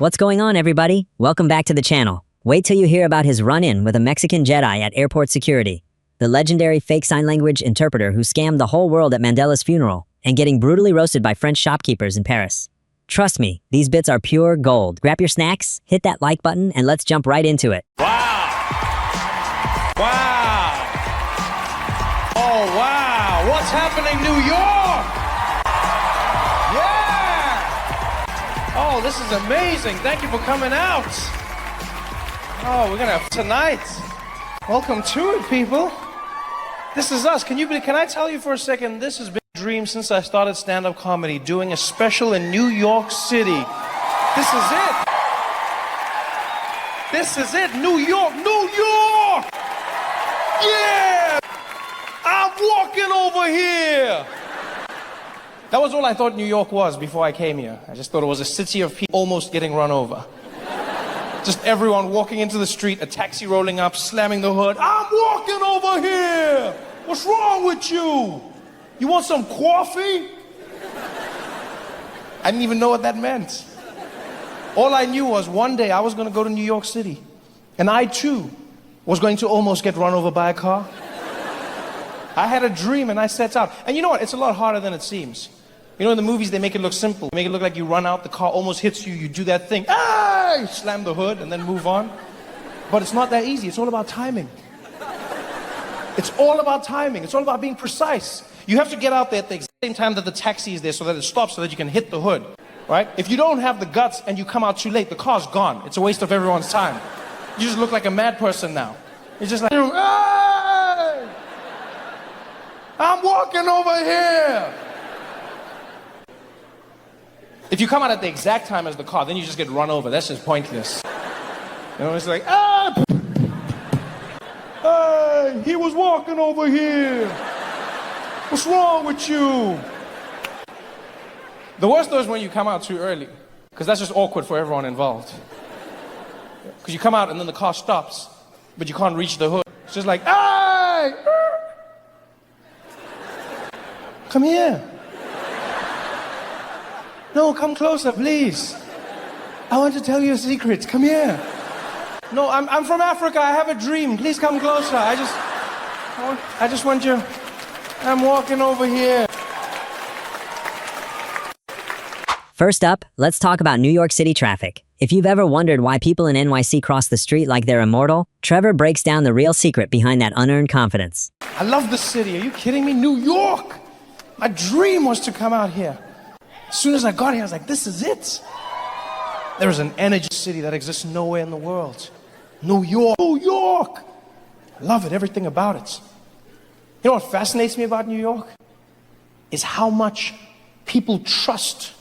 What's going on, everybody? Welcome back to the channel. Wait till you hear about his run-in with a Mexican Jedi at airport security, the legendary fake sign language interpreter who scammed the whole world at Mandela's funeral, and getting brutally roasted by French shopkeepers in Paris. Trust me, these bits are pure gold. Grab your snacks, hit that like button, and let's jump right into it. Wow! Wow! Oh, wow! What's happening, New York? Yeah! Oh, this is amazing. Thank you for coming out. Oh, we're gonna have tonight. Welcome to it, people. This is us. Can I tell you for a second, this has been a dream since I started stand-up comedy, doing a special in New York City. This is it. This is it. New York, New York! Yeah! I'm walking over here! That was all I thought New York was before I came here. I just thought it was a city of people almost getting run over. Just everyone walking into the street, a taxi rolling up, slamming the hood. I'm walking over here! What's wrong with you? You want some coffee? I didn't even know what that meant. All I knew was one day I was going to go to New York City, and I too was going to almost get run over by a car. I had a dream and I set out. And you know what? It's a lot harder than it seems. You know, in the movies, they make it look simple. They make it look like you run out, the car almost hits you, you do that thing, ah, slam the hood, and then move on. But it's not that easy. It's all about timing. It's all about timing. It's all about being precise. You have to get out there at the exact same time that the taxi is there so that it stops so that you can hit the hood, right? If you don't have the guts and you come out too late, the car's gone. It's a waste of everyone's time. You just look like a mad person now. You're just like, hey! I'm walking over here! If you come out at the exact time as the car, then you just get run over. That's just pointless. You know, it's like, ah! Hey, he was walking over here. What's wrong with you? The worst though is when you come out too early, because that's just awkward for everyone involved. Because you come out and then the car stops, but you can't reach the hood. It's just like, hey! Come here. No, come closer, please. I want to tell you a secret. Come here. No, I'm from Africa. I have a dream. Please come closer. I just want you. I'm walking over here. First up, let's talk about New York City traffic. If you've ever wondered why people in NYC cross the street like they're immortal, Trevor breaks down the real secret behind that unearned confidence. I love the city. Are you kidding me? New York! My dream was to come out here. As soon as I got here, I was like, this is it. There is an energy city that exists nowhere in the world. New York, New York! I love it, everything about it. You know what fascinates me about New York? Is how much people trust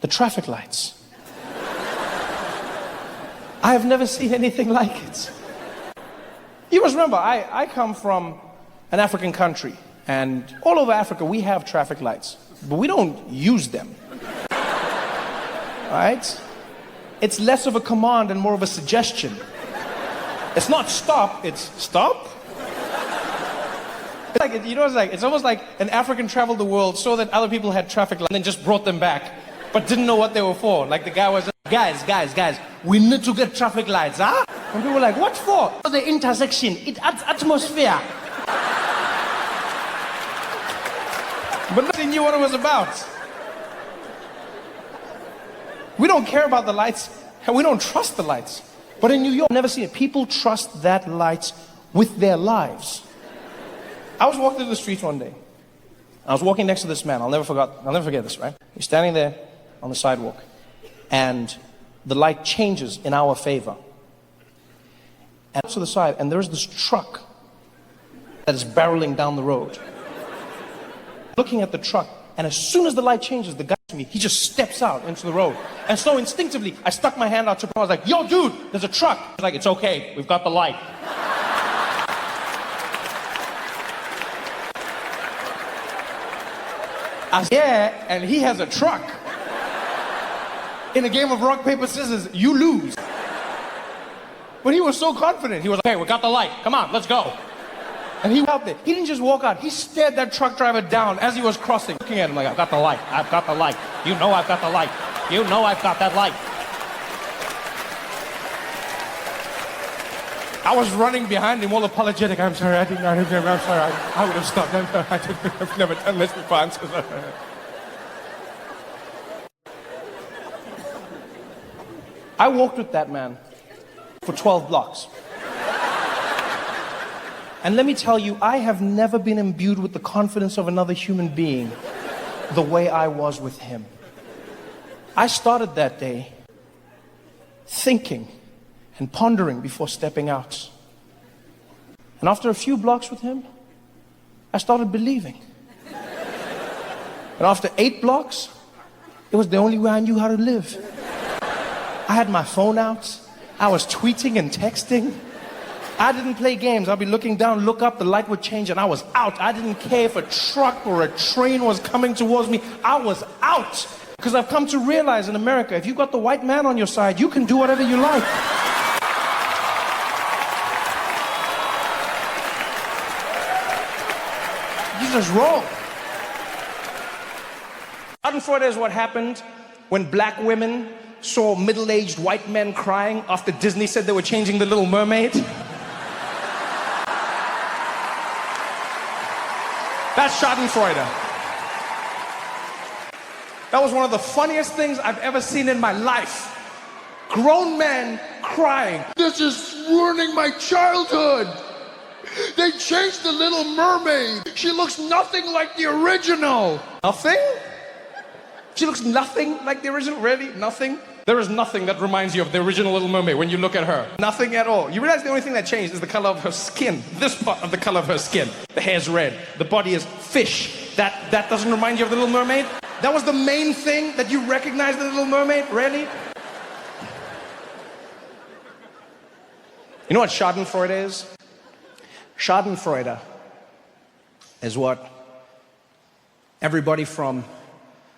the traffic lights. I have never seen anything like it. You must remember, I come from an African country, and all over Africa we have traffic lights, but we don't use them. Right? It's less of a command and more of a suggestion. It's not stop, it's stop. It's like, you know, it's almost like an African traveled the world, saw that other people had traffic lights, and then just brought them back, but didn't know what they were for. Like the guy was, guys, we need to get traffic lights, huh? And people were like, what for? For the intersection, it adds atmosphere. But nobody knew what it was about. We don't care about the lights, and we don't trust the lights. But in New York, I've never seen it. People trust that light with their lives. I was walking through the streets one day. I was walking next to this man. I'll never forget this, right? He's standing there on the sidewalk, and the light changes in our favor. And to the side, and there's this truck that is barreling down the road. Looking at the truck, and as soon as the light changes, the guy to me, he just steps out into the road. And so instinctively, I stuck my hand out to him. I was like, yo, dude, there's a truck. He's like, it's okay, we've got the light. I said, yeah, and he has a truck. In a game of rock, paper, scissors, you lose. But he was so confident. He was like, okay, we got the light. Come on, let's go. And he went out there. He didn't just walk out. He stared that truck driver down as he was crossing, looking at him like, I've got the light. I've got the light. You know I've got the light. You know I've got that light. I was running behind him, all apologetic. I'm sorry, I'm sorry, I would have stopped. I've never done this before. I'm so sorry. I walked with that man for 12 blocks. And let me tell you, I have never been imbued with the confidence of another human being the way I was with him. I started that day thinking and pondering before stepping out. And after a few blocks with him, I started believing. And after 8 blocks, it was the only way I knew how to live. I had my phone out. I was tweeting and texting. I didn't play games. I'd be looking down, look up, the light would change, and I was out. I didn't care if a truck or a train was coming towards me. I was out. Because I've come to realize in America, if you've got the white man on your side, you can do whatever you like. You just roll. Schadenfreude is what happened when black women saw middle-aged white men crying after Disney said they were changing the Little Mermaid. That's Schadenfreude. That was one of the funniest things I've ever seen in my life. Grown men crying. This is ruining my childhood. They changed the Little Mermaid. She looks nothing like the original. Nothing? She looks nothing like the original? Really? Nothing? There is nothing that reminds you of the original Little Mermaid when you look at her. Nothing at all. You realize the only thing that changed is the color of her skin. This part of the color of her skin. The hair's red. The body is fish. That doesn't remind you of the Little Mermaid? That was the main thing that you recognized in the Little Mermaid? Really? You know what Schadenfreude is? Schadenfreude is what everybody from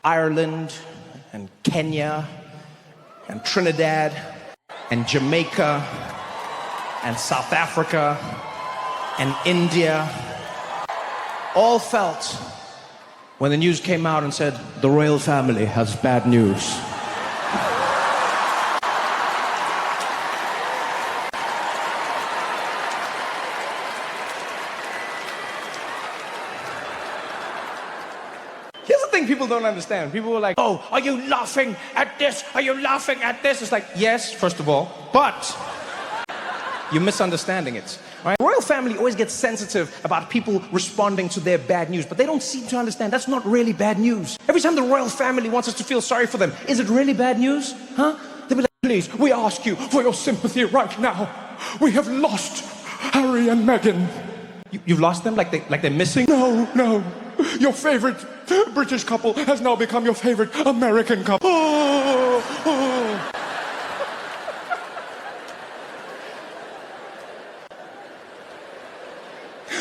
Ireland and Kenya and Trinidad and Jamaica and South Africa and India all felt when the news came out and said, the royal family has bad news. Here's the thing people don't understand. People were like, oh, are you laughing at this? Are you laughing at this? It's like, yes, first of all, but you're misunderstanding it. Right? The royal family always gets sensitive about people responding to their bad news, but they don't seem to understand that's not really bad news. Every time the royal family wants us to feel sorry for them, is it really bad news? Huh? They'll be like, please, we ask you for your sympathy right now. We have lost Harry and Meghan. You've lost them? Like they're missing? No. Your favorite British couple has now become your favorite American couple. Oh.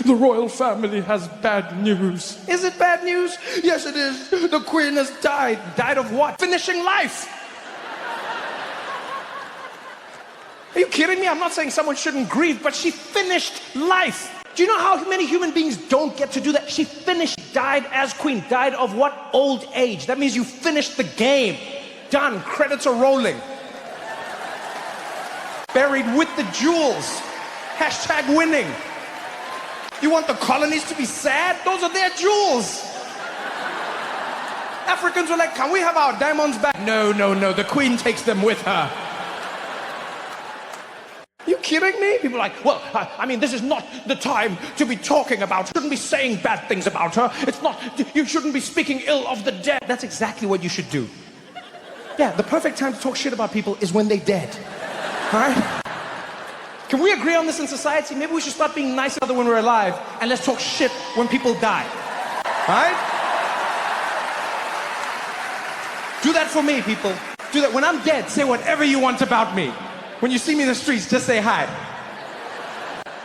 The royal family has bad news. Is it bad news? Yes, it is. The Queen has died. Died of what? Finishing life. Are you kidding me? I'm not saying someone shouldn't grieve, but she finished life. Do you know how many human beings don't get to do that? She finished, died as queen. Died of what? Old age. That means you finished the game. Done. Credits are rolling. Buried with the jewels. Hashtag winning. You want the colonies to be sad? Those are their jewels. Africans were like, can we have our diamonds back? No. The queen takes them with her. Are you kidding me? People are like, well, I mean, this is not the time to be talking about her. You shouldn't be saying bad things about her. It's not, you shouldn't be speaking ill of the dead. That's exactly what you should do. Yeah, the perfect time to talk shit about people is when they're dead. All right? Can we agree on this in society? Maybe we should start being nice to other when we're alive, and let's talk shit when people die. All right? Do that for me, people. Do that. When I'm dead, say whatever you want about me. When you see me in the streets, just say hi.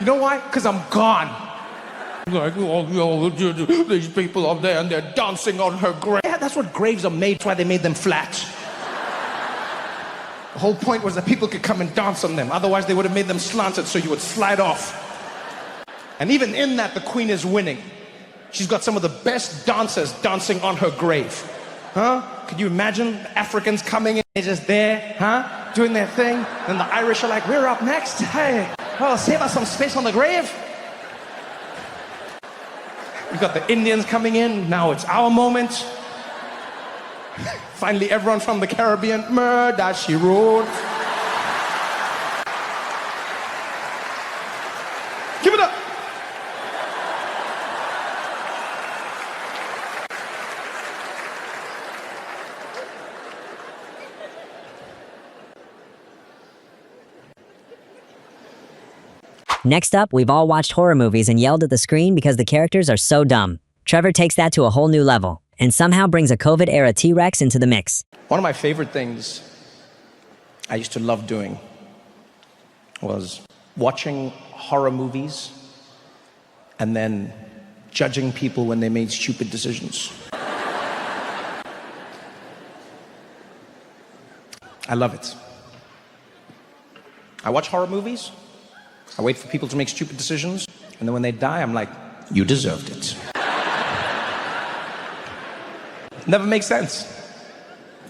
You know why? Because I'm gone. Like, oh, these people up there, and they're dancing on her grave. Yeah, that's what graves are made. That's why they made them flat. The whole point was that people could come and dance on them. Otherwise, they would have made them slanted so you would slide off. And even in that, the queen is winning. She's got some of the best dancers dancing on her grave. Huh? Could you imagine Africans coming in, they're just there, huh? Doing their thing. And the Irish are like, we're up next. Hey, Oh, save us some space on the grave. We've got the Indians coming in. Now it's our moment. Finally, everyone from the Caribbean. Murder, she wrote. Give it up. Next up, we've all watched horror movies and yelled at the screen because the characters are so dumb. Trevor takes that to a whole new level and somehow brings a COVID-era T-Rex into the mix. One of my favorite things I used to love doing was watching horror movies and then judging people when they made stupid decisions. I love it. I watch horror movies, I wait for people to make stupid decisions, and then when they die, I'm like, you deserved it. Never makes sense.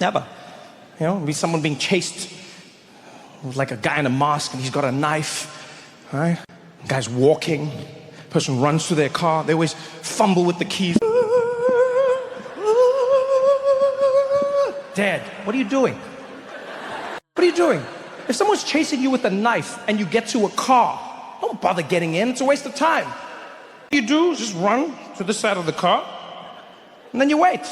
Never. You know, be someone being chased with like a guy in a mask and he's got a knife, right? The guy's walking, person runs to their car, they always fumble with the keys. Dad, what are you doing? What are you doing? If someone's chasing you with a knife and you get to a car, don't bother getting in, it's a waste of time. What you do is just run to the side of the car, and then you wait.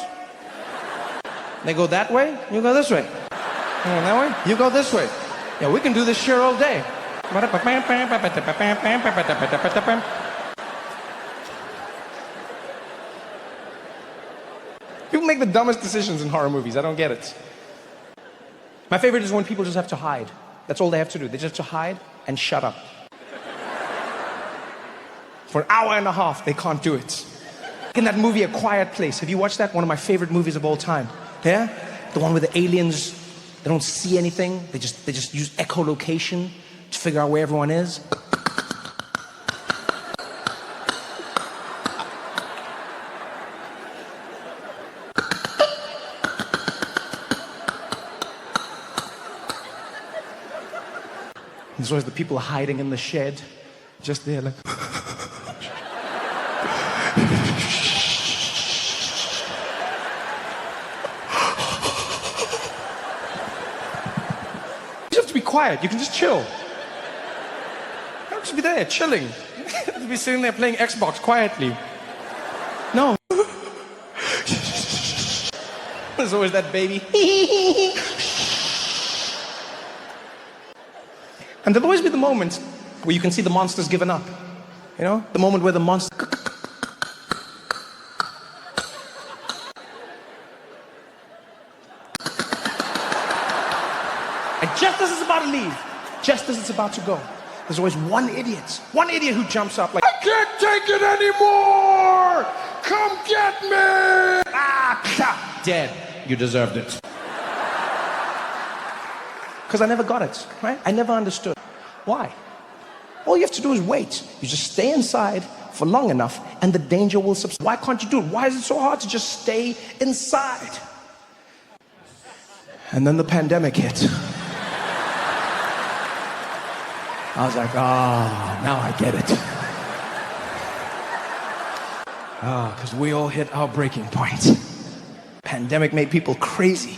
They go that way, you go this way. You go that way, you go this way. Yeah, we can do this shit all day. People make the dumbest decisions in horror movies, I don't get it. My favorite is when people just have to hide. That's all they have to do. They just have to hide and shut up. For an hour and a half, they can't do it. In that movie, A Quiet Place, have you watched that? One of my favorite movies of all time. Yeah? The one where the aliens, they don't see anything. They just use echolocation to figure out where everyone is. There's always the people hiding in the shed, just there like... You have to be quiet, you can just chill. You don't just be there, chilling. You have to be sitting there playing Xbox quietly. No. There's always that baby. And there'll always be the moment where you can see the monster's given up. You know? The moment where the monster... And just as it's about to leave, just as it's about to go, there's always one idiot who jumps up like, I can't take it anymore! Come get me! Ah, dead. You deserved it. Because I never got it, right? I never understood. Why? All you have to do is wait. You just stay inside for long enough and the danger will subside. Why can't you do it? Why is it so hard to just stay inside? And then the pandemic hit. I was like, now I get it. Because we all hit our breaking point. Pandemic made people crazy.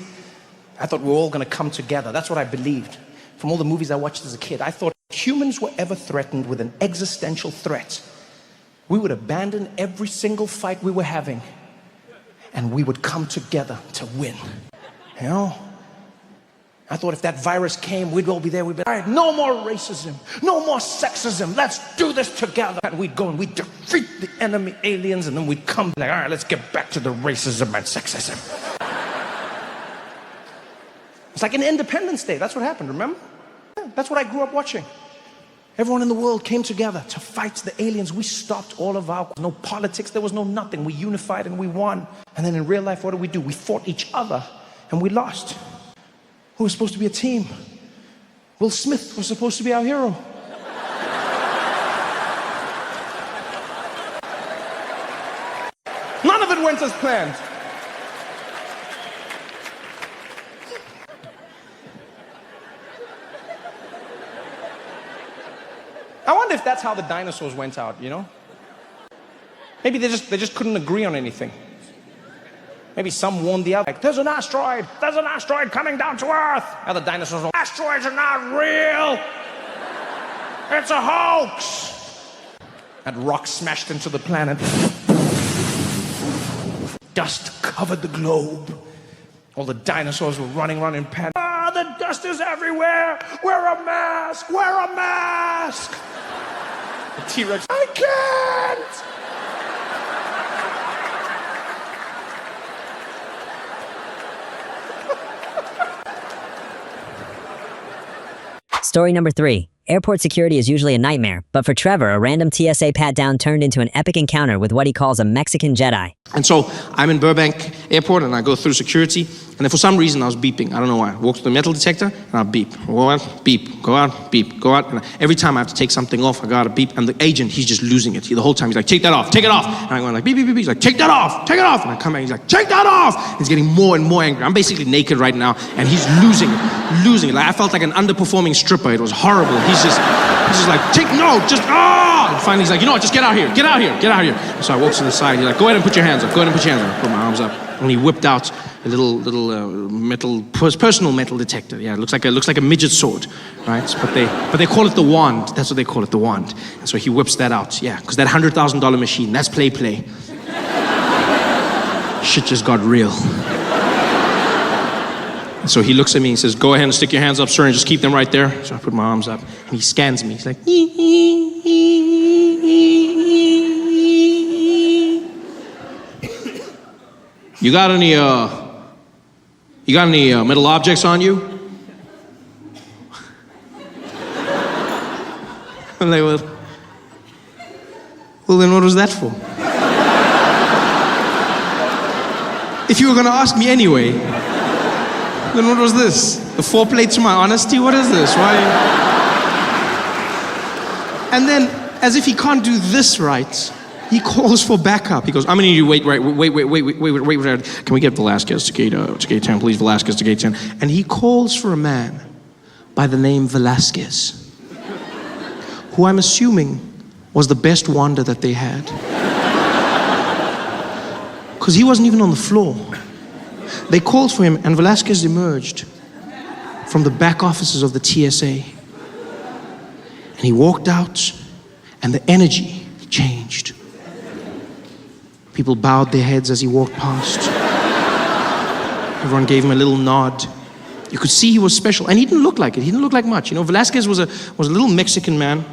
I thought we were all going to come together. That's what I believed. From all the movies I watched as a kid, I thought if humans were ever threatened with an existential threat, we would abandon every single fight we were having and we would come together to win. You know? I thought if that virus came, we'd all be there. We'd be like, all right, no more racism, no more sexism. Let's do this together. And we'd go and we'd defeat the enemy aliens and then we'd come like, all right, let's get back to the racism and sexism. It's like an Independence Day. That's what happened, remember? Yeah, that's what I grew up watching. Everyone in the world came together to fight the aliens. We stopped all of our... No politics, there was no nothing. We unified and we won. And then in real life, what did? We fought each other and we lost. Who was supposed to be a team? Will Smith was supposed to be our hero. None of it went as planned. I wonder if that's how the dinosaurs went out, you know? Maybe they just couldn't agree on anything. Maybe some warned the other, like, there's an asteroid coming down to Earth. Other dinosaurs were, asteroids are not real. It's a hoax. That rock smashed into the planet. Dust covered the globe. All the dinosaurs were running around in panic. Ah, the dust is everywhere. Wear a mask, wear a mask. The T-Rex, I can't. Story number 3. Airport security is usually a nightmare, but for Trevor, a random TSA pat-down turned into an epic encounter with what he calls a Mexican Jedi. And so I'm in Burbank Airport and I go through security, and then for some reason I was beeping. I don't know why. I walk to the metal detector and I beep. Go out, beep. Go out, beep. Go out. And every time I have to take something off, I gotta beep. And the agent, he's just losing it. The whole time he's like, take that off, take it off. And I'm going like, beep, beep, beep, beep. He's like, take that off, take it off. And I come back, he's like, take that off. He's getting more and more angry. I'm basically naked right now and he's losing it. Like I felt like an underperforming stripper. It was horrible. He's just like, And finally he's like, you know what, just get out here. So I walk to the side, he's like, go ahead and put your hands up. I put my arms up. And he whipped out a little personal metal detector. Yeah, it looks like a midget sword, right? But they call it the wand. That's what they call it, the wand. And so he whips that out, yeah, because that $100,000 machine, that's play. Shit just got real. So he looks at me and says, go ahead and stick your hands up, sir, and just keep them right there. So I put my arms up, and he scans me. He's like, You got any metal objects on you? I'm like, well, then what was that for? If you were gonna ask me anyway, then what was this? The foreplay to my honesty? What is this? Why? And then, as if he can't do this right, he calls for backup. He goes, I'm gonna need you wait. Can we get Velasquez to gate 10, please? Velasquez to gate 10. And he calls for a man by the name Velasquez, who I'm assuming was the best wander that they had. Because he wasn't even on the floor. They called for him, and Velasquez emerged from the back offices of the TSA. And he walked out, and the energy changed. People bowed their heads as he walked past. Everyone gave him a little nod. You could see he was special, and he didn't look like it. He didn't look like much. You know, Velasquez was a little Mexican man,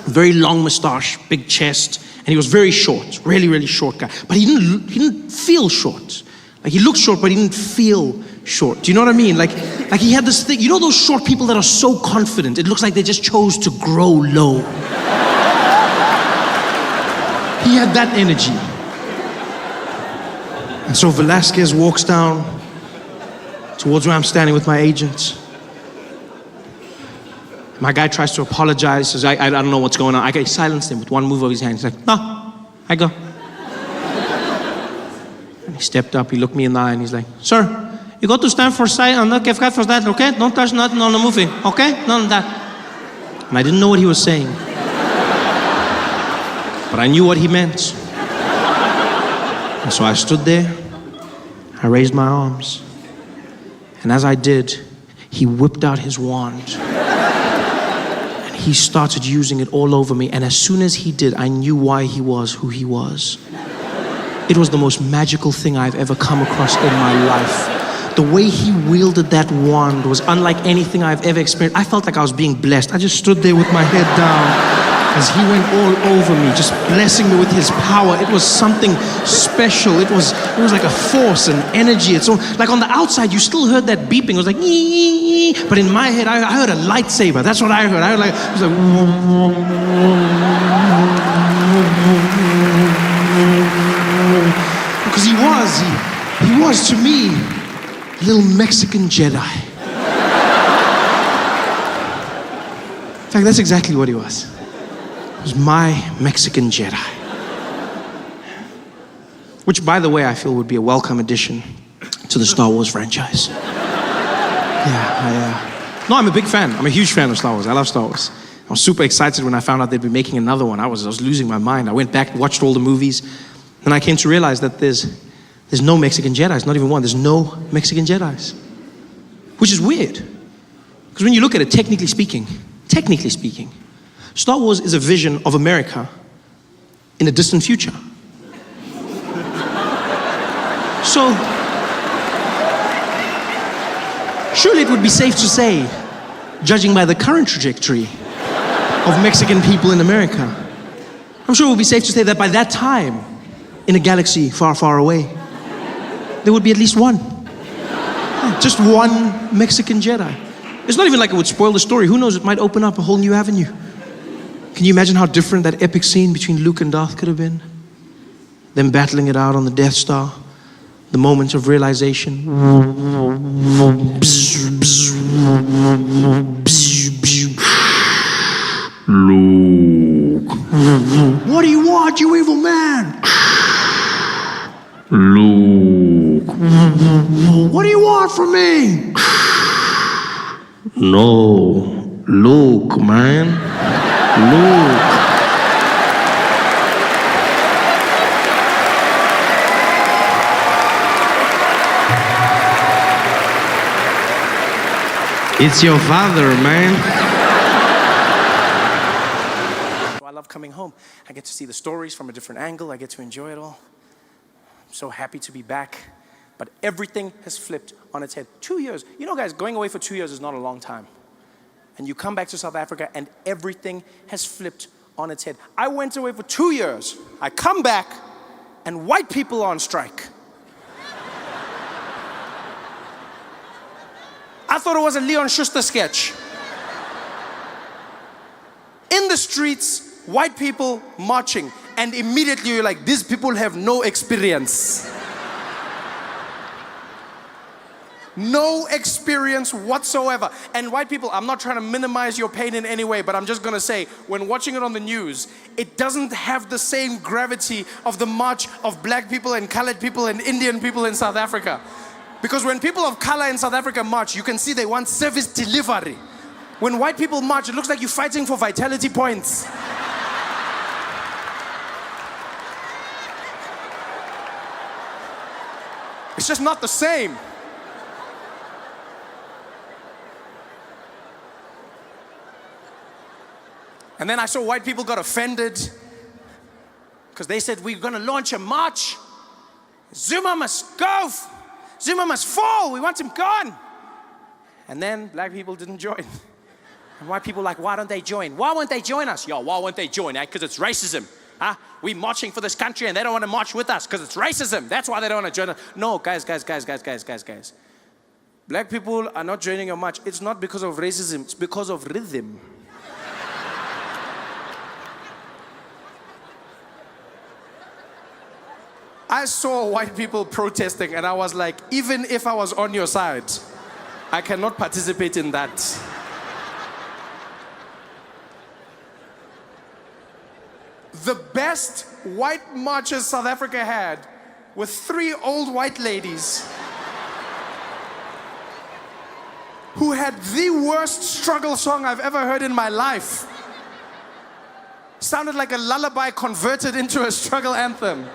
very long mustache, big chest, and he was very short, really short guy. But he didn't feel short. Like he looked short, but he didn't feel short. Do you know what I mean? Like he had this thing. You know those short people that are so confident, it looks like they just chose to grow low. He had that energy. And so Velasquez walks down towards where I'm standing with my agent. My guy tries to apologize, says, I don't know what's going on. I silenced him with one move of his hand. He's like, no, I go. And he stepped up, he looked me in the eye, and he's like, sir, you got to stand for side and not give for that, okay? Don't touch nothing on the movie, okay? None of that. And I didn't know what he was saying. But I knew what he meant. And so I stood there, I raised my arms, and as I did, he whipped out his wand. And he started using it all over me, and as soon as he did, I knew why he was who he was. It was the most magical thing I've ever come across in my life. The way he wielded that wand was unlike anything I've ever experienced. I felt like I was being blessed. I just stood there with my head down as he went all over me, just blessing me with his power. It was something special. It was like a force and energy. It's all, like on the outside, you still heard that beeping. It was like, ee, but in my head, I heard a lightsaber. That's what I heard. I heard like, it was like, because he was to me a little Mexican Jedi. In fact, that's exactly what he was. He was my Mexican Jedi. Which, by the way, I feel would be a welcome addition to the Star Wars franchise. Yeah, No, I'm a big fan. I'm a huge fan of Star Wars. I love Star Wars. I was super excited when I found out they'd be making another one. I was losing my mind. I went back, watched all the movies, and I came to realize that there's no Mexican Jedis, not even one. There's no Mexican Jedis, which is weird. Because when you look at it, technically speaking, Star Wars is a vision of America in a distant future. So, surely it would be safe to say, judging by the current trajectory of Mexican people in America, I'm sure it would be safe to say that by that time, in a galaxy far, far away, there would be at least one. Just one Mexican Jedi. It's not even like it would spoil the story. Who knows, it might open up a whole new avenue. Can you imagine how different that epic scene between Luke and Darth could have been? Them battling it out on the Death Star. The moments of realization. Luke. What do you want, you evil man? Luke. What do you want from me? No. Luke, man. Luke. It's your father, man. I love coming home. I get to see the stories from a different angle. I get to enjoy it all. I'm so happy to be back. But everything has flipped on its head. 2 years. You know, guys, going away for 2 years is not a long time. And you come back to South Africa and everything has flipped on its head. I went away for 2 years. I come back and white people are on strike. I thought it was a Leon Schuster sketch. In the streets, white people marching, and immediately you're like, these people have no experience. No experience whatsoever. And white people, I'm not trying to minimize your pain in any way, but I'm just gonna say, when watching it on the news, it doesn't have the same gravity of the march of black people and colored people and Indian people in South Africa. Because when people of color in South Africa march, you can see they want service delivery. When white people march, it looks like you're fighting for vitality points. It's just not the same. And then I saw white people got offended because they said, we're gonna launch a march. Zuma must go. Zuma must fall, we want him gone. And then black people didn't join. And white people like, why don't they join? Why won't they join us? Yo, why won't they join? Because it's racism. Huh? We're marching for this country and they don't want to march with us because it's racism. That's why they don't want to join us. No, guys. Black people are not joining your march. It's not because of racism, it's because of rhythm. I saw white people protesting and I was like, even if I was on your side, I cannot participate in that. The best white marches South Africa had were 3 old white ladies who had the worst struggle song I've ever heard in my life. Sounded like a lullaby converted into a struggle anthem.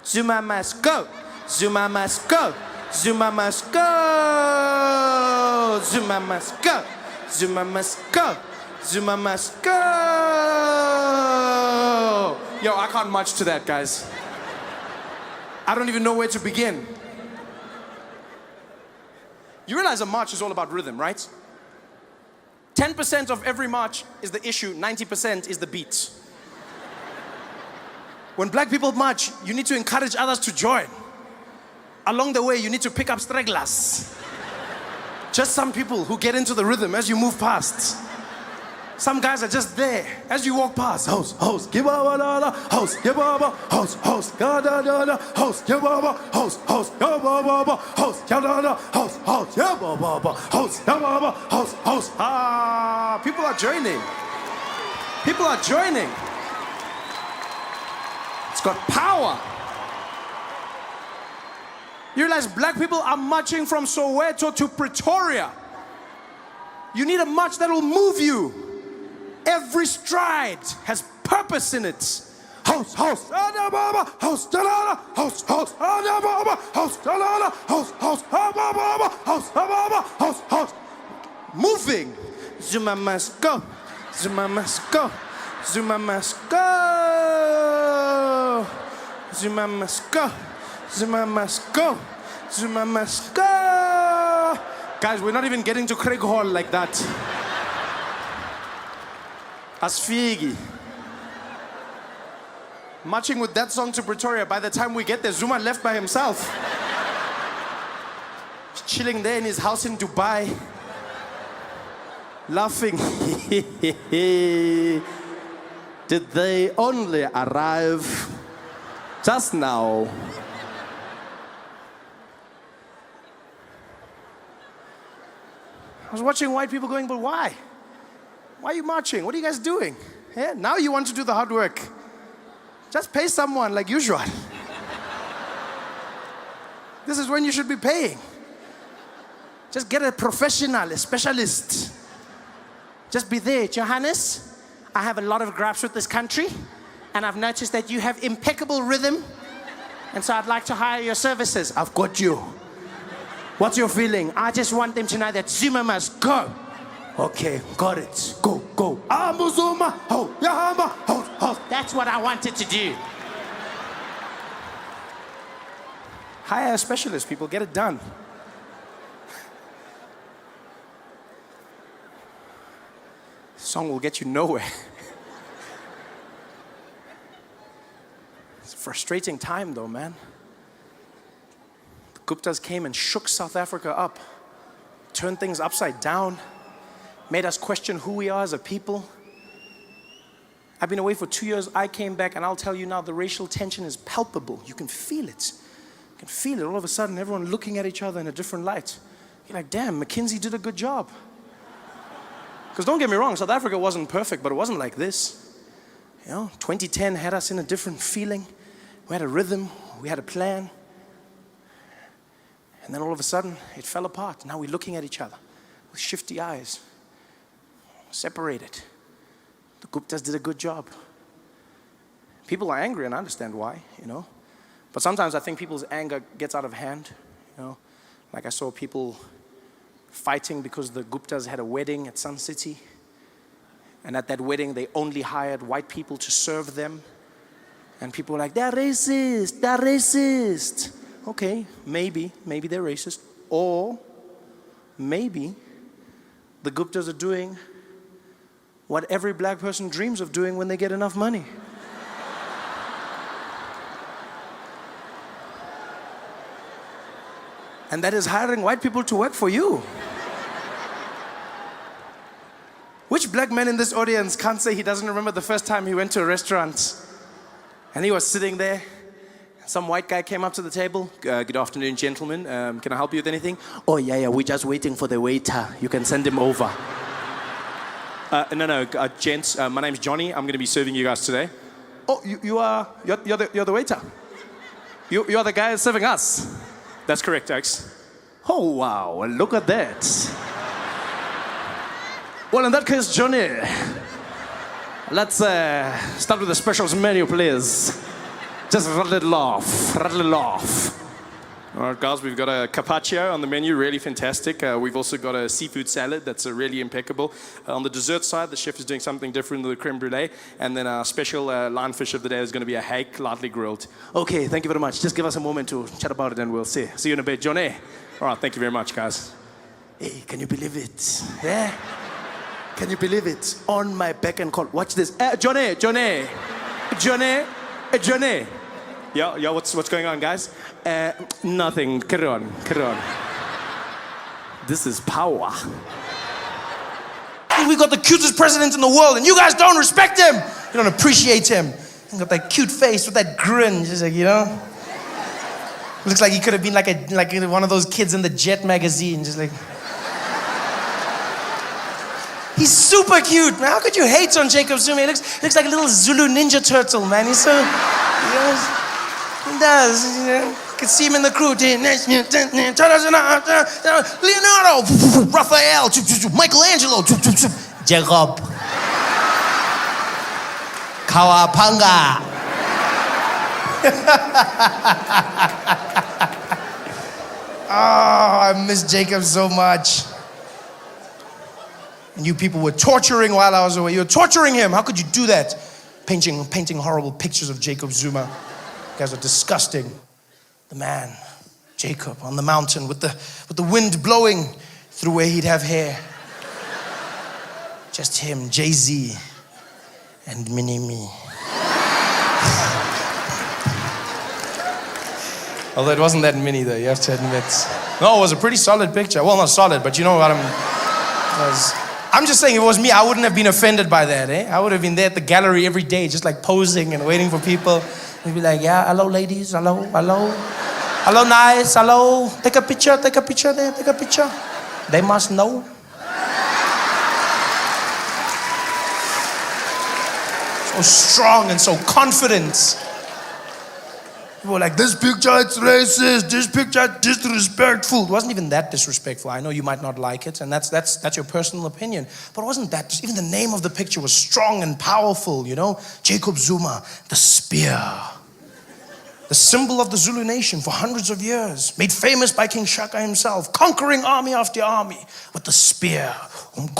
Zuma must go, Zuma must go, Zuma must go, Zuma must go, Zuma must go, Zuma must go. Yo, I can't march to that, guys. I don't even know where to begin. You realize a march is all about rhythm, right? 10% of every march is the issue, 90% is the beat. When black people march, you need to encourage others to join. Along the way, you need to pick up stragglers. Just some people who get into the rhythm as you move past. Some guys are just there as you walk past. Host, host, give up, host, give up, host, host, da da da da, host, give up, host, host, give up, host, da da da, host, host, give up, host, give up, host. Ah, people are joining. People are joining. It's got power. You realize black people are marching from Soweto to Pretoria. You need a march that will move you. Every stride has purpose in it. House, house, house, house, house, house, moving. Zuma must go. Zuma must go. Zuma must go. Zuma must go. Zuma must go. Zuma must go. Guys, we're not even getting to Craig Hall like that. Asfigi. Marching with that song to Pretoria. By the time we get there, Zuma left by himself. Chilling there in his house in Dubai. Laughing. Did they only arrive just now? I was watching white people going, but why? Why are you marching? What are you guys doing? Yeah, now you want to do the hard work. Just pay someone like usual. This is when you should be paying. Just get a professional, a specialist. Just be there. Johannes, I have a lot of gripes with this country, and I've noticed that you have impeccable rhythm, and so I'd like to hire your services. I've got you. What's your feeling? I just want them to know that Zuma must go. Okay, got it. Go, go. Zuma, ho, Yahama, ho, ho. That's what I wanted to do. Hire a specialist, people. Get it done. This song will get you nowhere. It's a frustrating time, though, man. The Guptas came and shook South Africa up, turned things upside down, made us question who we are as a people. I've been away for 2 years. I came back, and I'll tell you now, the racial tension is palpable. You can feel it. You can feel it. All of a sudden, everyone looking at each other in a different light. You're like, damn, McKinsey did a good job. Because don't get me wrong, South Africa wasn't perfect, but it wasn't like this. You know, 2010 had us in a different feeling. We had a rhythm. We had a plan. And then all of a sudden, it fell apart. Now we're looking at each other with shifty eyes. Separated. The Guptas did a good job. People are angry, and I understand why, you know. But sometimes I think people's anger gets out of hand, you know. Like I saw people fighting because the Guptas had a wedding at Sun City. And at that wedding, they only hired white people to serve them. And people were like, they're racist, they're racist. Okay, maybe they're racist. Or maybe the Guptas are doing what every black person dreams of doing when they get enough money. And that is hiring white people to work for you. Which black man in this audience can't say he doesn't remember the first time he went to a restaurant and he was sitting there? Some white guy came up to the table. Good afternoon, gentlemen. Can I help you with anything? Oh, yeah, we're just waiting for the waiter. You can send him over. No, gents, my name's Johnny. I'm going to be serving you guys today. Oh, you're the waiter. You are the guy serving us. That's correct, Alex. Oh, wow, look at that. Well, in that case, Johnny, let's start with the specials menu, please. Just rattle it off, rattle it off. All right, guys, we've got a carpaccio on the menu, really fantastic. We've also got a seafood salad that's really impeccable. On the dessert side, the chef is doing something different with the creme brulee. And then our special lionfish of the day is going to be a hake, lightly grilled. Okay, thank you very much. Just give us a moment to chat about it and we'll see. See you in a bit. Johnny. All right, thank you very much, guys. Hey, can you believe it? Yeah? Can you believe it? On my beck and call. Watch this. Johnny. Yeah, what's going on, guys? Nothing. Carry on. This is power. We got the cutest president in the world, and you guys don't respect him. You don't appreciate him. He got that cute face with that grin, just like, you know. Looks like he could have been like one of those kids in the Jet magazine, just like. He's super cute, man. How could you hate on Jacob Zuma? He looks like a little Zulu ninja turtle, man. He's so, you know, he does, you know. You can see him in the crew. Leonardo, Raphael, Michelangelo, Jacob. Kawapanga. Oh, I miss Jacob so much. And you people were torturing while I was away. You were torturing him. How could you do that? Painting horrible pictures of Jacob Zuma. You guys are disgusting. The man, Jacob, on the mountain with the wind blowing through where he'd have hair. Just him, Jay-Z, and Mini-Me. Although it wasn't that mini though, you have to admit. No, it was a pretty solid picture. Well, not solid, but you know what I'm just saying, if it was me, I wouldn't have been offended by that, eh? I would have been there at the gallery every day, just like posing and waiting for people. They'd be like, yeah, hello ladies, hello, hello. Hello nice, hello. Take a picture there, take a picture. They must know. So strong and so confident. People were like, this picture, it's racist. This picture, it's disrespectful. It wasn't even that disrespectful. I know you might not like it, and that's your personal opinion. But it wasn't that. Even the name of the picture was strong and powerful, you know? Jacob Zuma, the spear. The symbol of the Zulu nation for hundreds of years. Made famous by King Shaka himself. Conquering army after army with the spear. The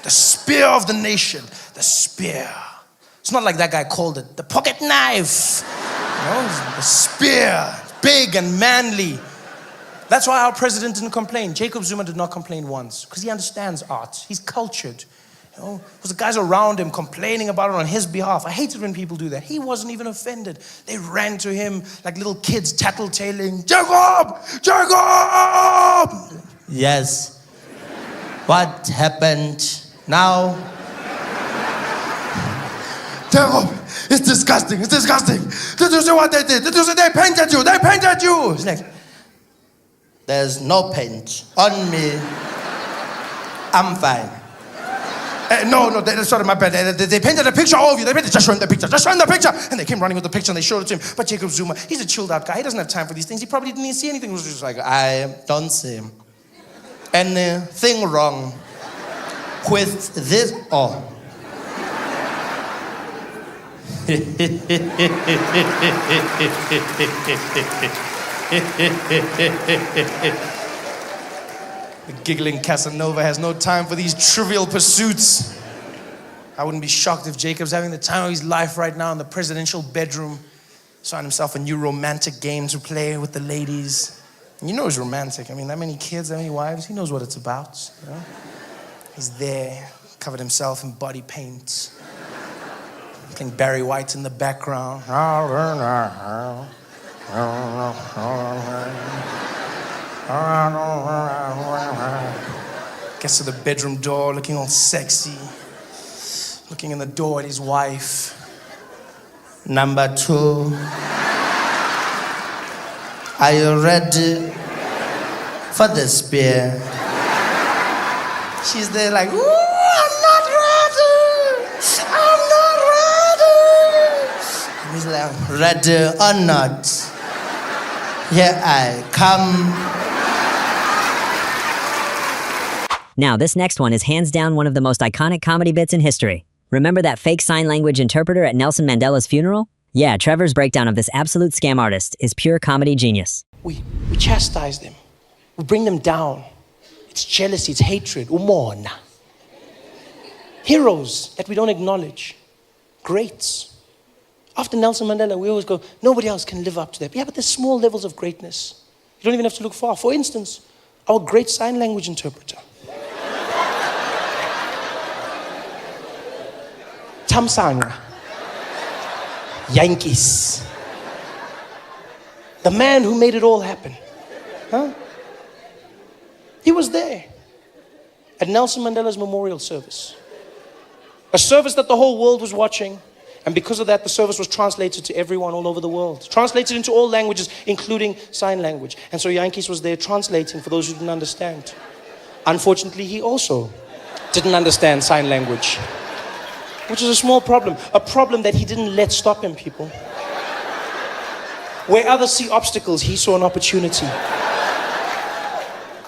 spear of the nation. The spear. It's not like that guy called it the pocket knife. You know, the spear, big and manly. That's why our president didn't complain. Jacob Zuma did not complain once, because he understands art. He's cultured. You know, because the guys around him complaining about it on his behalf. I hate it when people do that. He wasn't even offended. They ran to him like little kids tattletaling. Jacob! Jacob! Yes. What happened now? Jacob, it's disgusting, it's disgusting. Did you see what they did? Did you see they painted you? They painted you. It's like, There's no paint on me. I'm fine. No, sorry, my bad. They painted a picture of you. They painted, just show him the picture, just show him the picture. And they came running with the picture and they showed it to him. But Jacob Zuma, he's a chilled out guy. He doesn't have time for these things. He probably didn't even see anything. He was just like, I don't see anything wrong with this. Oh. The giggling Casanova has no time for these trivial pursuits. I wouldn't be shocked if Jacob's having the time of his life right now in the presidential bedroom. Found himself a new romantic game to play with the ladies. And you know he's romantic. I mean, that many kids, that many wives, he knows what it's about. You know? He's there, covered himself in body paint. Playing Barry White in the background. Gets to the bedroom door looking all sexy. Looking in the door at his wife. Number 2. Are you ready for the spear? She's there like, ooh, I'm not ready. I'm not ready. And he's like, ready or not, here I come. Now, this next one is hands down one of the most iconic comedy bits in history. Remember that fake sign language interpreter at Nelson Mandela's funeral? Yeah, Trevor's breakdown of this absolute scam artist is pure comedy genius. We chastise them. We bring them down. It's jealousy, it's hatred. Umona. Heroes that we don't acknowledge. Greats. After Nelson Mandela, we always go, nobody else can live up to that. Yeah, but there's small levels of greatness. You don't even have to look far. For instance, our great sign language interpreter. Thamsanqa Jantjie. The man who made it all happen. Huh? He was there at Nelson Mandela's memorial service. A service that the whole world was watching. And because of that, the service was translated to everyone all over the world. Translated into all languages, including sign language. And so Jantjie was there translating for those who didn't understand. Unfortunately, he also didn't understand sign language. Which is a small problem. A problem that he didn't let stop him, people. Where others see obstacles, he saw an opportunity.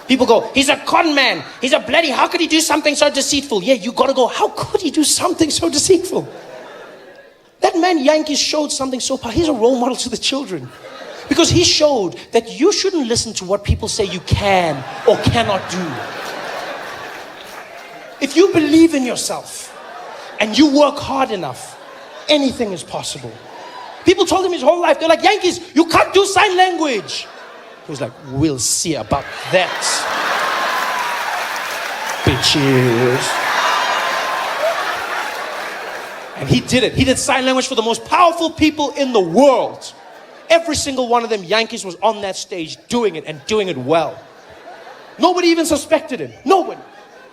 People go, he's a con man. He's a bloody, how could he do something so deceitful? Yeah, you gotta go, how could he do something so deceitful? That man Yankees showed something so powerful. He's a role model to the children. Because he showed that you shouldn't listen to what people say you can or cannot do. If you believe in yourself and you work hard enough, anything is possible. People told him his whole life, they're like, Yankees, you can't do sign language. He was like, we'll see about that. Bitches. And he did it. He did sign language for the most powerful people in the world. Every single one of them, Yankees, was on that stage doing it and doing it well. Nobody even suspected him. Nobody.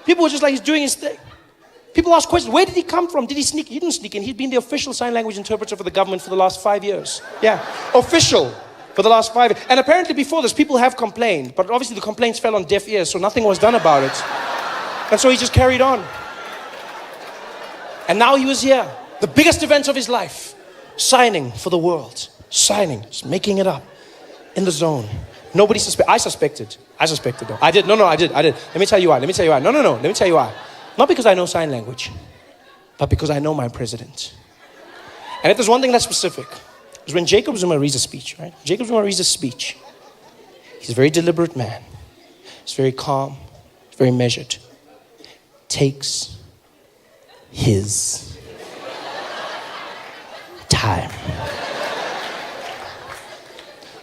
People were just like, he's doing his thing. People ask questions. Where did he come from? Did he sneak? He didn't sneak in. He'd been the official sign language interpreter for the government for the last 5 years. Yeah, official for the last 5 years. And apparently before this, people have complained. But obviously the complaints fell on deaf ears, so nothing was done about it. And so he just carried on. And now he was here. The biggest event of his life. Signing for the world. Signing. Just making it up. In the zone. Nobody suspected. I suspected though. I did. I did. Let me tell you why. No. Let me tell you why. Not because I know sign language, but because I know my president. And if there's one thing that's specific, is when Jacob Zuma reads a speech, right? Jacob Zuma reads a speech. He's a very deliberate man. He's very calm. He's very measured. Takes his time.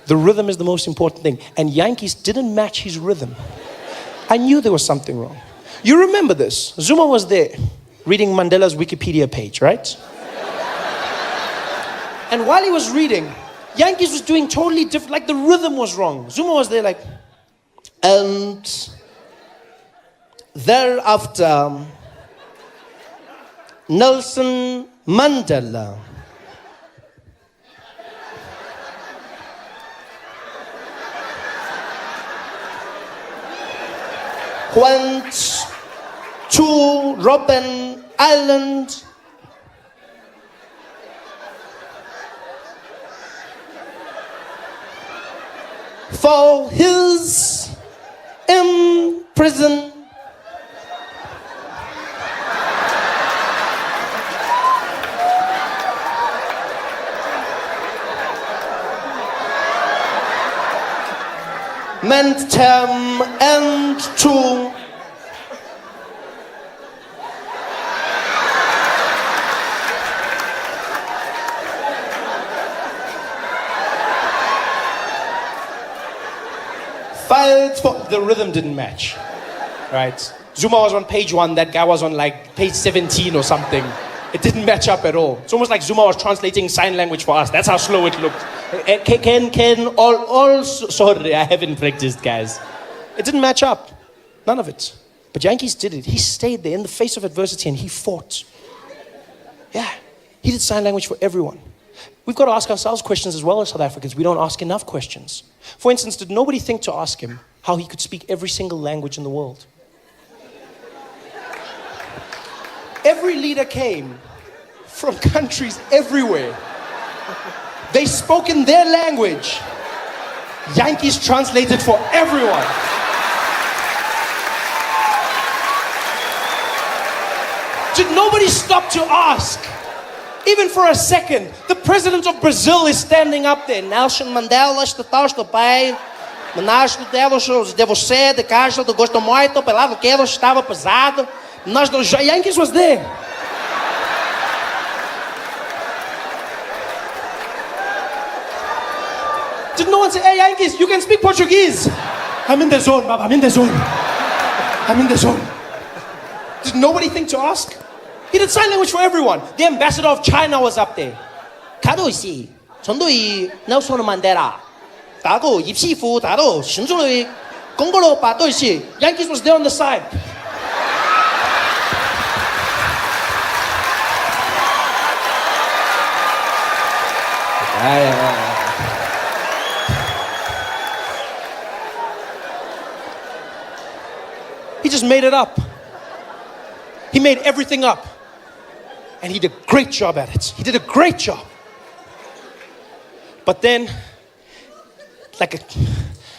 The rhythm is the most important thing. And Yankees didn't match his rhythm. I knew there was something wrong. You remember this. Zuma was there reading Mandela's Wikipedia page, right? And while he was reading, Yankees was doing totally different, like the rhythm was wrong. Zuma was there like, and thereafter, Nelson Mandela went to Robben Island for his imprisonment. Term and to fight for the rhythm didn't match, right? Zuma was on page 1, that guy was on like page 17 or something. It didn't match up at all. It's almost like Zuma was translating sign language for us. That's how slow it looked. Sorry, I haven't practiced, guys. It didn't match up. None of it. But Yankees did it. He stayed there in the face of adversity and he fought. Yeah. He did sign language for everyone. We've got to ask ourselves questions as well as South Africans. We don't ask enough questions. For instance, did nobody think to ask him how he could speak every single language in the world? Every leader came from countries everywhere. They spoke in their language. Yankees translated for everyone. Did nobody stop to ask? Even for a second. The president of Brazil is standing up there. Nelson Mandela, estou bem. Mas de você, de casa, do gosto muito, pela que estava pesado. Nós dos Yankees was there. Did no one say, hey Yankees, you can speak Portuguese? I'm in the zone, Baba, I'm in the zone. I'm in the zone. Did nobody think to ask? He did sign language for everyone. The ambassador of China was up there. 가도시, 전도이 넬슨 만델라. 다고 입시fu, 다도 신주의 공고로 바도시. Yankees was there on the side. He just made it up. He made everything up. And he did a great job at it. He did a great job. But then, like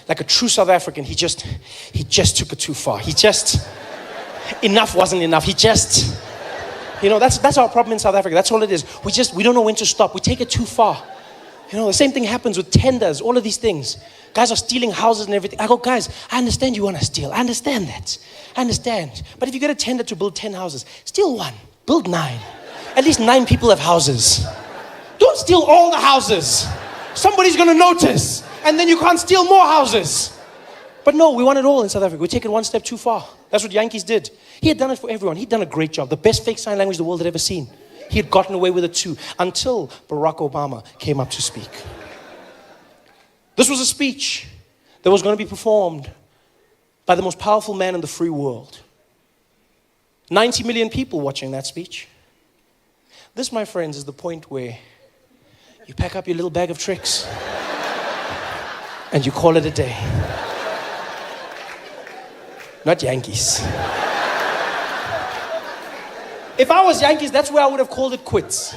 a true South African, he just took it too far. Enough wasn't enough. You know, that's our problem in South Africa. That's all it is. We don't know when to stop. We take it too far. You know, the same thing happens with tenders, all of these things. Guys are stealing houses and everything. I go, guys, I understand you want to steal. I understand that. I understand. But if you get a tender to build 10 houses, steal one, build 9. At least 9 people have houses. Don't steal all the houses. Somebody's going to notice. And then you can't steal more houses. But no, we want it all in South Africa. We take it one step too far. That's what Yankees did. He had done it for everyone. He'd done a great job. The best fake sign language the world had ever seen. He had gotten away with it too, until Barack Obama came up to speak. This was a speech that was going to be performed by the most powerful man in the free world. 90 million people watching that speech. This, my friends, is the point where you pack up your little bag of tricks and you call it a day. Not Yankees. If I was Yankees, that's where I would have called it quits.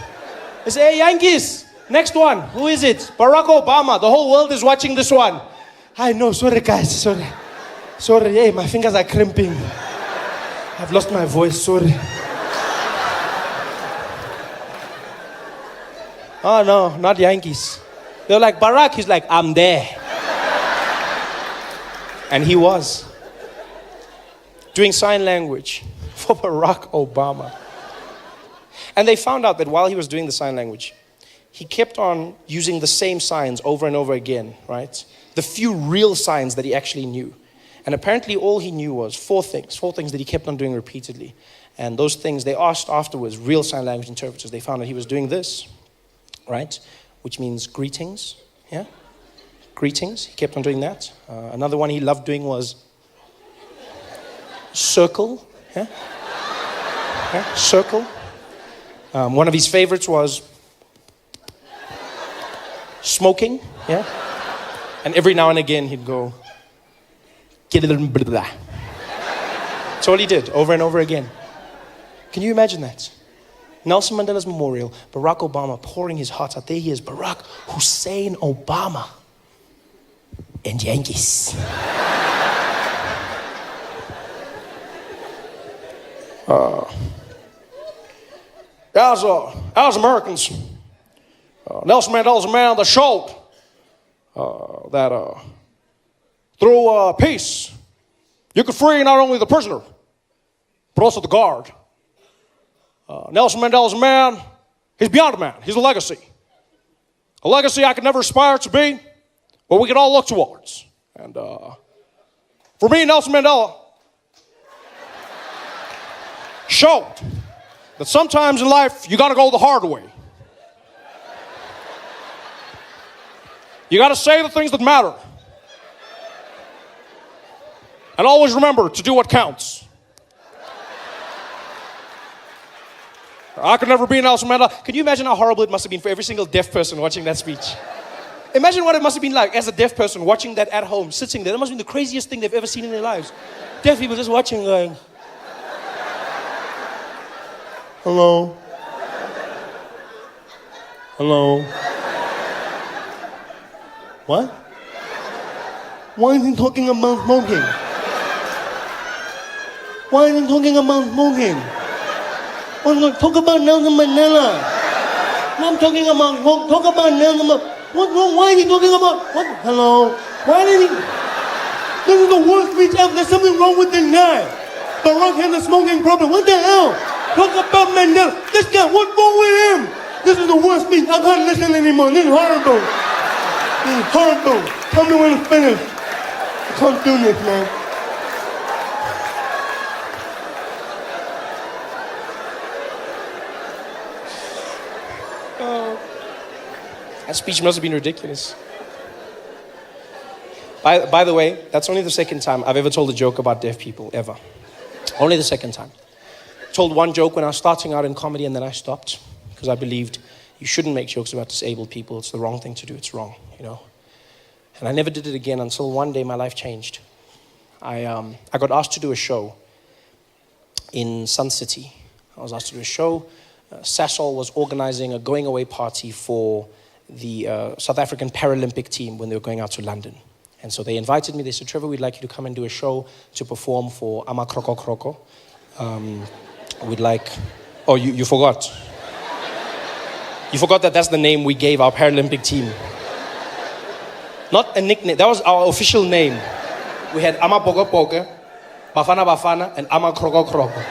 I say, hey, Yankees, next one. Who is it? Barack Obama. The whole world is watching this one. I know, sorry guys, sorry. Sorry, hey, my fingers are crimping. I've lost my voice, sorry. Oh no, not Yankees. They're like, Barack, he's like, I'm there. And he was. Doing sign language for Barack Obama. And they found out that while he was doing the sign language, he kept on using the same signs over and over again, right? The few real signs that he actually knew. And apparently all he knew was 4 things that he kept on doing repeatedly. And those things, they asked afterwards, real sign language interpreters, they found that he was doing this, right? Which means greetings, yeah? Greetings, he kept on doing that. Another one he loved doing was circle, yeah? Yeah? Circle. One of his favorites was smoking, yeah? And every now and again he'd go, get a little blah. That's all he did, over and over again. Can you imagine that? Nelson Mandela's memorial, Barack Obama pouring his heart out. There he is, Barack Hussein Obama. And Yankees. As Americans, Nelson Mandela's a man that showed that through peace, you could free not only the prisoner, but also the guard. Nelson Mandela's a man, he's beyond a man, he's a legacy. A legacy I could never aspire to be, but we can all look towards. And for me, Nelson Mandela showed that sometimes in life, you gotta go the hard way. You gotta say the things that matter. And always remember to do what counts. I could never be Nelson Mandela. Can you imagine how horrible it must have been for every single deaf person watching that speech? Imagine what it must have been like as a deaf person watching that at home, sitting there. That must have been the craziest thing they've ever seen in their lives. Deaf people just watching going, hello. Hello. What? Why is he talking about smoking? Why is he talking about smoking? Talk about Nelson Mandela. I'm talking about, talk about Nelson Mandela. What's wrong? Why is he talking about, what? Hello? Why did he? This is the worst speech ever. There's something wrong with this guy. Barack has a smoking problem. What the hell? Talk about Mandela. This guy, what's wrong with him? This is the worst speech. I can't listen anymore. This is horrible. This is horrible. Tell me when it's finished. I can't do this, man. That speech must have been ridiculous. By the way, that's only the second time I've ever told a joke about deaf people, ever. Only the second time. Told one joke when I was starting out in comedy and then I stopped because I believed you shouldn't make jokes about disabled people. It's the wrong thing to do. It's wrong, you know. And I never did it again until one day my life changed. I got asked to do a show in Sun City. I was asked to do a show. Sasol was organizing a going away party for the South African Paralympic team when they were going out to London. And so they invited me. They said, Trevor, we'd like you to come and do a show to perform for AmaCrocoCroco. We'd like... Oh, you forgot. You forgot that that's the name we gave our Paralympic team. Not a nickname, that was our official name. We had AmaCrocoCroco, Bafana Bafana, and AmaCrocoCroco.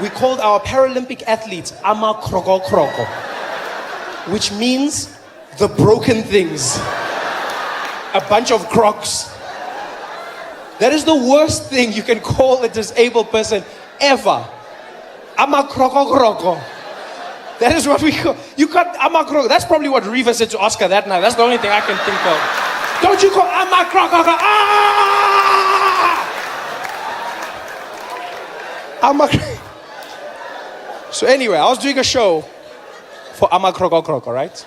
We called our Paralympic athletes AmaCrocoCroco, which means the broken things. A bunch of crocs. That is the worst thing you can call a disabled person ever. AmaCrocoCroco. That is what we call. You got AmaCroco. That's probably what Reva said to Oscar that night. That's the only thing I can think of. Don't you call AmaCrocoCroco? So anyway, I was doing a show for AmaCrocoCroco, right?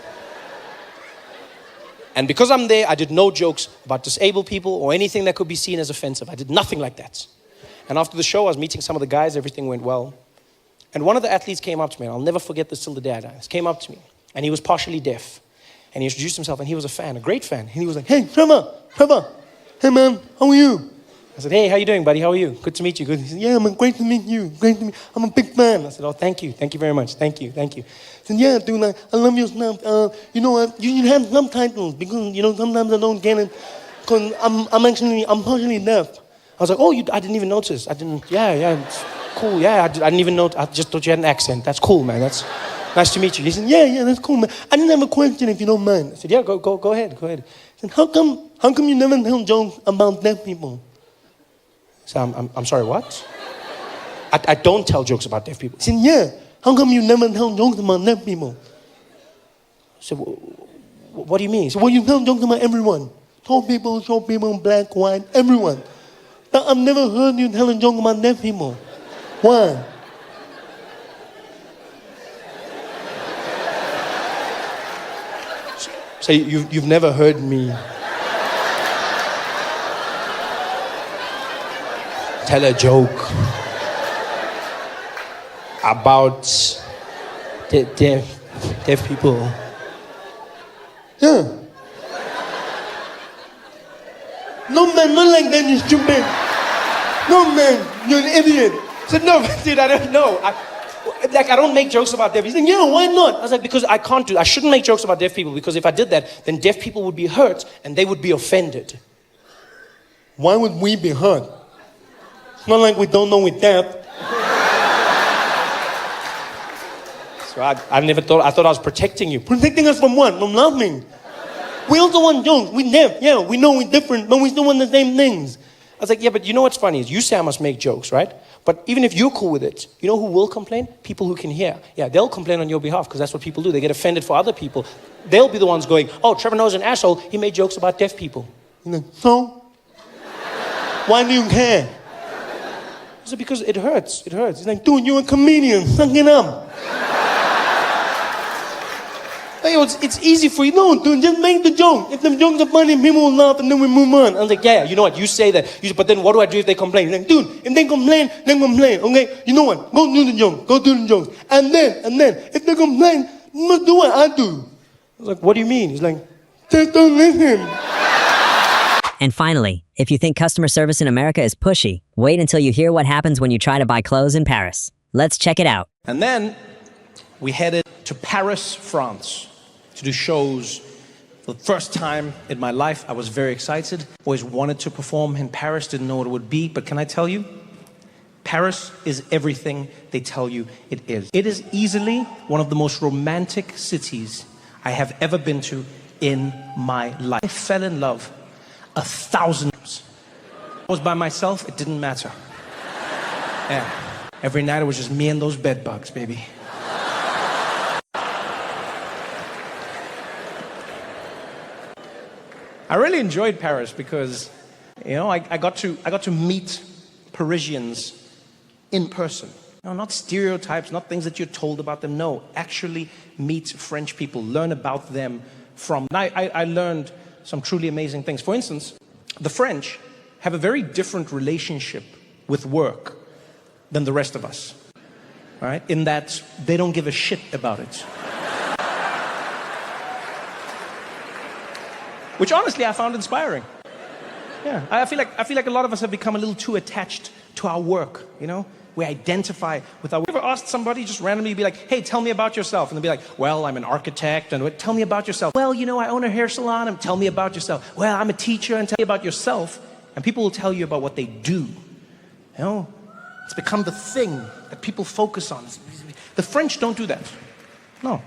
And because I'm there, I did no jokes about disabled people or anything that could be seen as offensive. I did nothing like that. And after the show, I was meeting some of the guys. Everything went well. And one of the athletes came up to me, and I'll never forget this till the day I die. He came up to me, and he was partially deaf. And he introduced himself, and he was a fan, a great fan. And he was like, hey, Trevor, hey man, how are you? I said, hey, how you doing, buddy? How are you? Good to meet you. Good. He said, yeah, man, great to meet you. Great to meet you. I'm a big fan. I said, oh, thank you. Thank you very much. Thank you. He said, yeah, dude, like, I love your stuff. You know what? You should have subtitles because, you know, sometimes I don't get it because I'm partially deaf. I was like, oh, I didn't even notice. Yeah, it's cool. Yeah, I didn't even know. I just thought you had an accent. That's cool, man. That's nice to meet you. He said, yeah, that's cool, man. I didn't have a question if you don't mind. I said, yeah, go ahead. He said, how come you never tell jokes about deaf people? So I'm sorry, what? I don't tell jokes about deaf people. He said, yeah, how come you never tell jokes about deaf people? I said, what do you mean? He said, well, you tell jokes about everyone. Tall people, short people, black, white, everyone. But I've never heard you tell a joke about deaf people. Why? So you've never heard me tell a joke about deaf people? Yeah. No man, not like that, you stupid. No man, you're an idiot. I said, no, dude, I don't know. I don't make jokes about deaf people. He said, yeah, why not? I was like, because I shouldn't make jokes about deaf people because if I did that, then deaf people would be hurt and they would be offended. Why would we be hurt? It's not like we don't know we're deaf. So I thought I was protecting you. Protecting us from what? From laughing. We also want jokes. We're deaf. Yeah, we know we're different, but we still want the same things. I was like, yeah, but you know what's funny is you say I must make jokes, right? But even if you're cool with it, you know who will complain? People who can hear. Yeah, they'll complain on your behalf because that's what people do. They get offended for other people. They'll be the ones going, oh, Trevor Noah's an asshole. He made jokes about deaf people. You're like, so? Why do you care? I said, because it hurts. It hurts. He's like, dude, you're a comedian. Suck it up. It's easy for you. No, dude, just make the joke. If the jokes are funny, people will laugh and then we move on. I was like, yeah, you know what? You say that. But then what do I do if they complain? He's like, dude, if they complain, then complain. Okay? You know what? Go do the joke. Go do the jokes. And then, if they complain, you must do what I do. I was like, what do you mean? He's like, just don't listen. And finally, if you think customer service in America is pushy, wait until you hear what happens when you try to buy clothes in Paris. Let's check it out. And then we headed to Paris, France, to do shows. For the first time in my life, I was very excited. Always wanted to perform in Paris, didn't know what it would be, but can I tell you? Paris is everything they tell you it is. It is easily one of the most romantic cities I have ever been to in my life. I fell in love 1,000 times. I was by myself, it didn't matter. Yeah. Every night it was just me and those bed bugs, baby. I really enjoyed Paris because, you know, I got to meet Parisians in person. No, not stereotypes, not things that you're told about them. No, actually meet French people, learn about them from. And I learned some truly amazing things. For instance, the French have a very different relationship with work than the rest of us, right? In that they don't give a shit about it. Which honestly I found inspiring. Yeah, I feel like a lot of us have become a little too attached to our work, you know? We identify with our... You ever asked somebody just randomly, be like, hey, tell me about yourself. And they'll be like, well, I'm an architect. And tell me about yourself. Well, you know, I own a hair salon. And tell me about yourself. Well, I'm a teacher. And tell me about yourself. And people will tell you about what they do. You know, it's become the thing that people focus on. The French don't do that. No.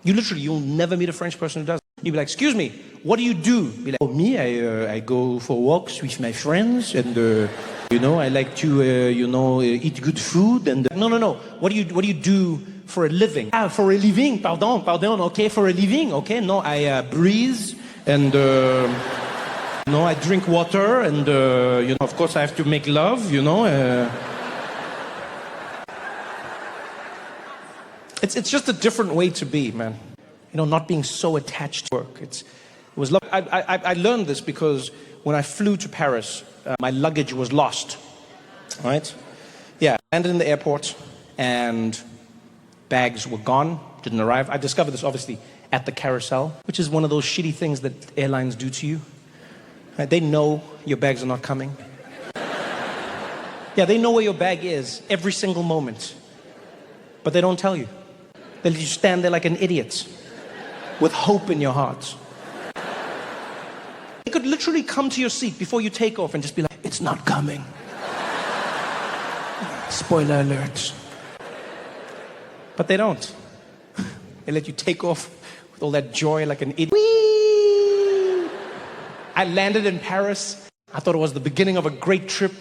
You'll never meet a French person who does. You'll be like, excuse me, what do you do? Be like, oh, me, I go for walks with my friends, and you know, I like to eat good food. And no. What do you do for a living? Ah, for a living. Pardon. Okay, for a living. Okay, no, I breathe, and no, I drink water, and you know, of course, I have to make love. You know. It's just a different way to be, man. You know, not being so attached to work. It was lovely. I learned this because when I flew to Paris, my luggage was lost, right? Yeah, I landed in the airport and bags were gone, didn't arrive. I discovered this obviously at the Carousel, which is one of those shitty things that airlines do to you. Right? They know your bags are not coming. Yeah, they know where your bag is every single moment, but they don't tell you. They let you stand there like an idiot with hope in your heart. They could literally come to your seat before you take off and just be like, it's not coming. Spoiler alert. But they don't. They let you take off with all that joy like an idiot. Whee! I landed in Paris. I thought it was the beginning of a great trip.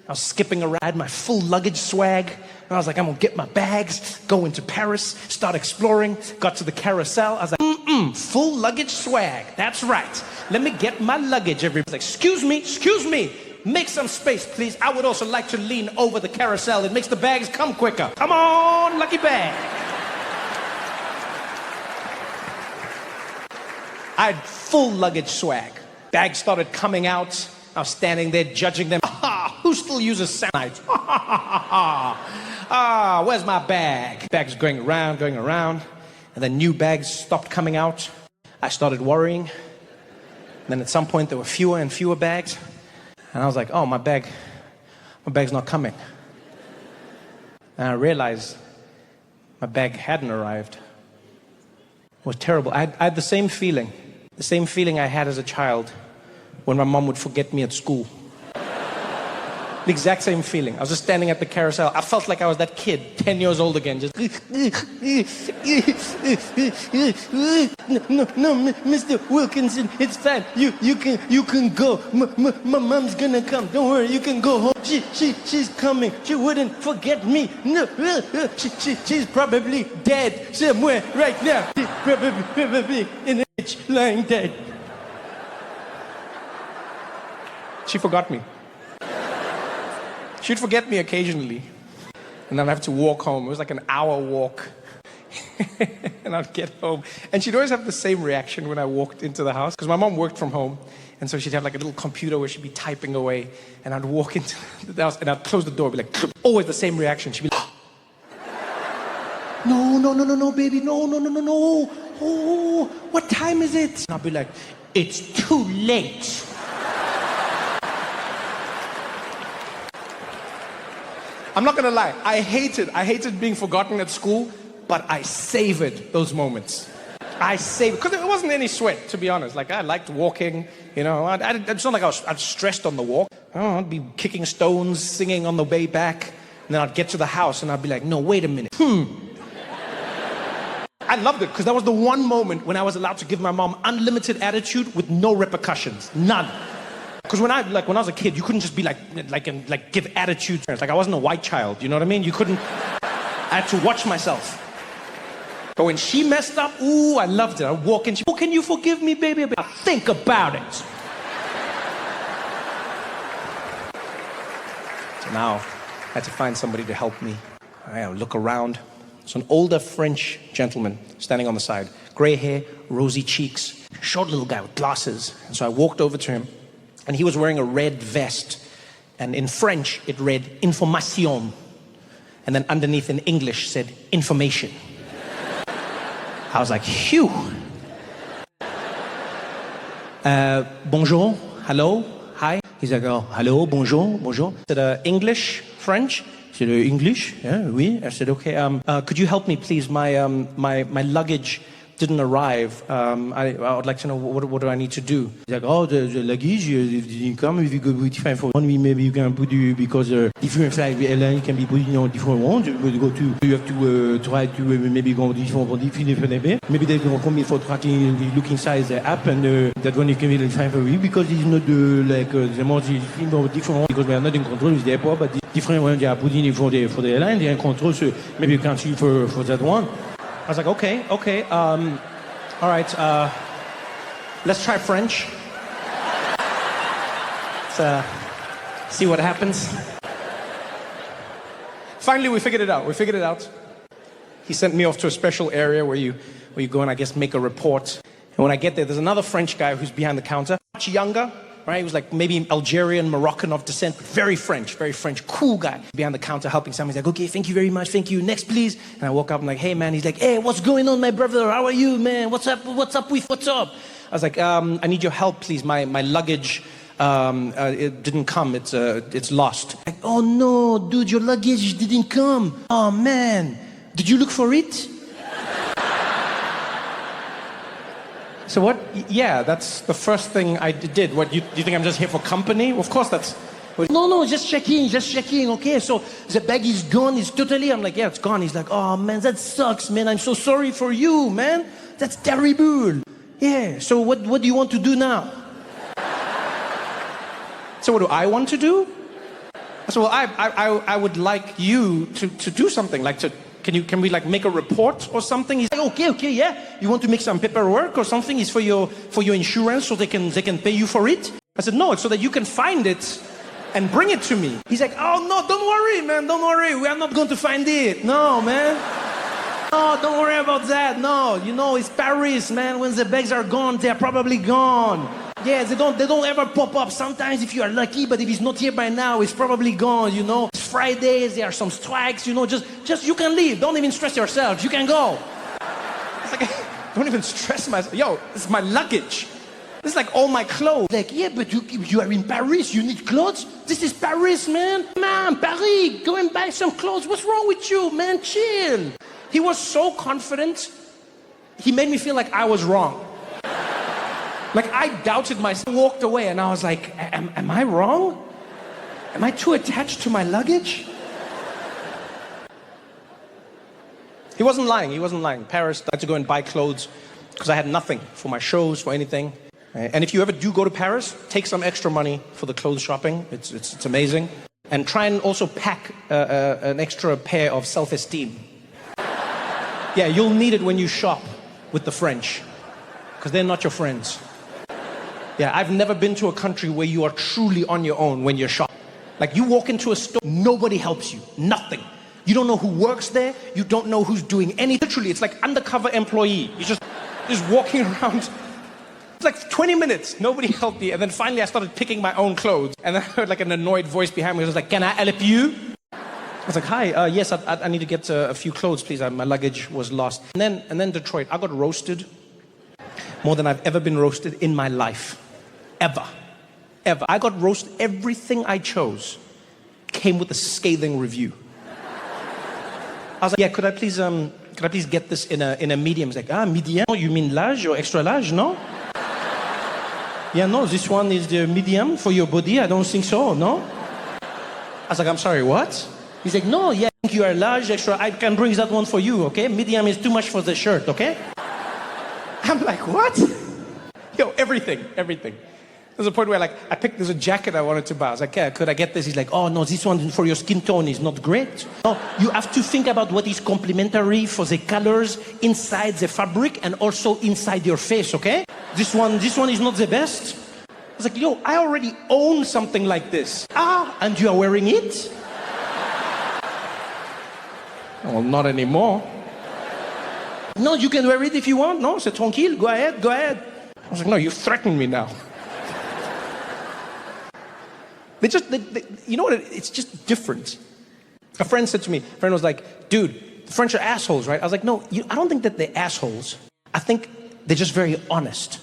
I was skipping around, I had my full luggage swag. And I was like, I'm gonna get my bags, go into Paris, start exploring. Got to the Carousel. I was like, full luggage swag. That's right. Let me get my luggage. Everybody's like, excuse me. Make some space, please. I would also like to lean over the Carousel. It makes the bags come quicker. Come on, lucky bag. I had full luggage swag. Bags started coming out. I was standing there judging them. Who still uses sound? Where's my bag? Bags going around. And then new bags stopped coming out. I started worrying. And then at some point there were fewer and fewer bags. And I was like, oh, my bag's not coming. And I realized my bag hadn't arrived. It was terrible. I had the same feeling I had as a child when my mom would forget me at school. The exact same feeling. I was just standing at the Carousel. I felt like I was that kid, 10 years old again, just... No, Mr. Wilkinson, it's fine. You can go. My mom's gonna come. Don't worry, you can go home. She's coming. She wouldn't forget me. No, she's probably dead somewhere right now. She's probably in a ditch, lying dead. She forgot me. She'd forget me occasionally, and then I'd have to walk home. It was like an hour walk. And I'd get home, and she'd always have the same reaction when I walked into the house, because my mom worked from home, and so she'd have like a little computer where she'd be typing away, and I'd walk into the house, and I'd close the door, be like, always the same reaction. She'd be like, no, baby, no. Oh, what time is it? And I'd be like, it's too late. I'm not gonna lie, I hated being forgotten at school, but I savored those moments. Because it wasn't any sweat, to be honest. Like, I liked walking, you know. It's not like I was stressed on the walk. Oh, I'd be kicking stones, singing on the way back, and then I'd get to the house and I'd be like, no, wait a minute. I loved it, because that was the one moment when I was allowed to give my mom unlimited attitude with no repercussions, none. Because when I was a kid, you couldn't just be like give attitude. Like, I wasn't a white child, you know what I mean? You couldn't. I had to watch myself. But when she messed up, ooh, I loved it. I'd walk in, oh, can you forgive me, baby? I'd think about it. So now, I had to find somebody to help me. I look around. It's an older French gentleman standing on the side. Gray hair, rosy cheeks, short little guy with glasses. And so I walked over to him. And he was wearing a red vest. And in French, it read, information. And then underneath in English said, information. I was like, phew. Bonjour, hello, hi. He's like, oh, hello, bonjour. I said, English, French? She said, English? Yeah, oui. I said, okay. Could you help me, please? My luggage didn't arrive. I would like to know what do I need to do? He's like, oh, the luggage didn't come. If you go with different for one, maybe you can put you because different flight airline can be put on different ones. You have to try to maybe go different. Maybe they will come in for tracking. Look inside the app and that one you can really find for you because it's not like the more different because we are not in control with the airport, but the different ones they are putting for the airline. They are in control, so maybe you can see for that one. I was like, okay, all right, let's try French. Let's see what happens. Finally, we figured it out. He sent me off to a special area where you go and I guess make a report. And when I get there, there's another French guy who's behind the counter, much younger. Right? He was like maybe Algerian, Moroccan of descent, very French, cool guy. Behind the counter helping someone. He's like, okay, thank you very much, thank you. Next, please. And I woke up and like, hey, man. He's like, hey, what's going on, my brother? How are you, man? What's up? What's up? I was like, I need your help, please. My luggage, it didn't come. It's lost. Like, oh, no, dude, your luggage didn't come. Oh, man. Did you look for it? So what? Yeah, that's the first thing I did. What, you think I'm just here for company? Of course that's... No, just checking, okay? So the bag is gone, it's totally... I'm like, yeah, it's gone. He's like, oh, man, that sucks, man. I'm so sorry for you, man. That's terrible. Yeah, so what do you want to do now? So what do I want to do? So well, I would like you to do something, like to... Can we like make a report or something? He's like, okay, yeah. You want to make some paperwork or something? It's for your insurance so they can pay you for it? I said, no, it's so that you can find it and bring it to me. He's like, oh no, don't worry, man, don't worry. We are not going to find it. No, man. No, don't worry about that. No, you know, it's Paris, man. When the bags are gone, they're probably gone. Yeah, they don't ever pop up. Sometimes if you are lucky, but if it's not here by now, it's probably gone, you know. It's Fridays, there are some strikes, you know, just you can leave. Don't even stress yourself. You can go. It's like, don't even stress myself. Yo, it's my luggage. This is like all my clothes. Like, yeah, but you are in Paris, you need clothes? This is Paris, man. Man, Paris, go and buy some clothes. What's wrong with you, man? Chill. He was so confident, he made me feel like I was wrong. Like I doubted myself, walked away, and I was like, am I wrong? Am I too attached to my luggage? He wasn't lying. Paris, I had to go and buy clothes because I had nothing for my shows, for anything. And if you ever do go to Paris, take some extra money for the clothes shopping. It's amazing. And try and also pack an extra pair of self-esteem. Yeah, you'll need it when you shop with the French because they're not your friends. Yeah, I've never been to a country where you are truly on your own when you're shopping. Like you walk into a store, nobody helps you, nothing. You don't know who works there, you don't know who's doing anything. Literally, it's like undercover employee. You're just walking around. It's like 20 minutes, nobody helped me. And then finally I started picking my own clothes. And then I heard like an annoyed voice behind me. It was like, can I help you? I was like, hi, yes, I need to get a few clothes, please. My luggage was lost. And then Detroit, I got roasted more than I've ever been roasted in my life. Ever. I got roasted. Everything I chose came with a scathing review. I was like, yeah, could I please get this in a medium? It's like, medium? You mean large or extra large, no? Yeah, no, this one is the medium for your body. I don't think so, no? I was like, I'm sorry, what? He's like, no, yeah, I think you are large, extra. I can bring that one for you, okay? Medium is too much for the shirt, okay? I'm like, what? Yo, everything. There's a point where like, there's a jacket I wanted to buy. I was like, yeah, could I get this? He's like, oh no, this one for your skin tone is not great. No, you have to think about what is complementary for the colors inside the fabric and also inside your face, okay? This one is not the best. I was like, yo, I already own something like this. And you are wearing it? Well, not anymore. No, you can wear it if you want. No, c'est tranquille, go ahead. I was like, no, you threaten me now. They you know what, it's just different. A friend said to me, was like, dude, the French are assholes, right? I was like, no, I don't think that they're assholes. I think they're just very honest,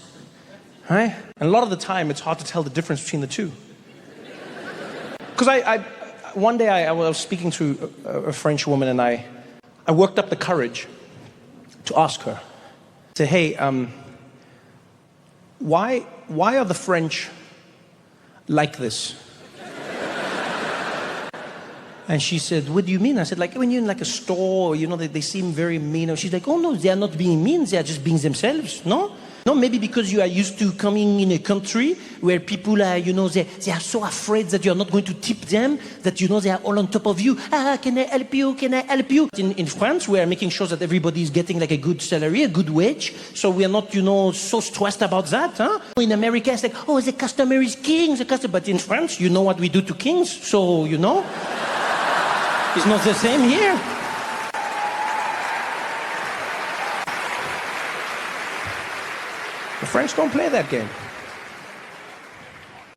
right? And a lot of the time, it's hard to tell the difference between the two. Because one day I was speaking to a French woman, and I worked up the courage to ask her, say, hey, why are the French like this? And she said, what do you mean? I said, like when you're in like a store, you know, they seem very mean. She's like, oh no, they are not being mean, they are just being themselves, no? No, maybe because you are used to coming in a country where people are, you know, they are so afraid that you're not going to tip them, that, you know, they are all on top of you. Can I help you? Can I help you? In France, we are making sure that everybody is getting like a good salary, a good wage. So we are not, you know, so stressed about that. Huh? In America, it's like, oh, the customer is king. But in France, you know what we do to kings. So, you know, it's not the same here. The French don't play that game.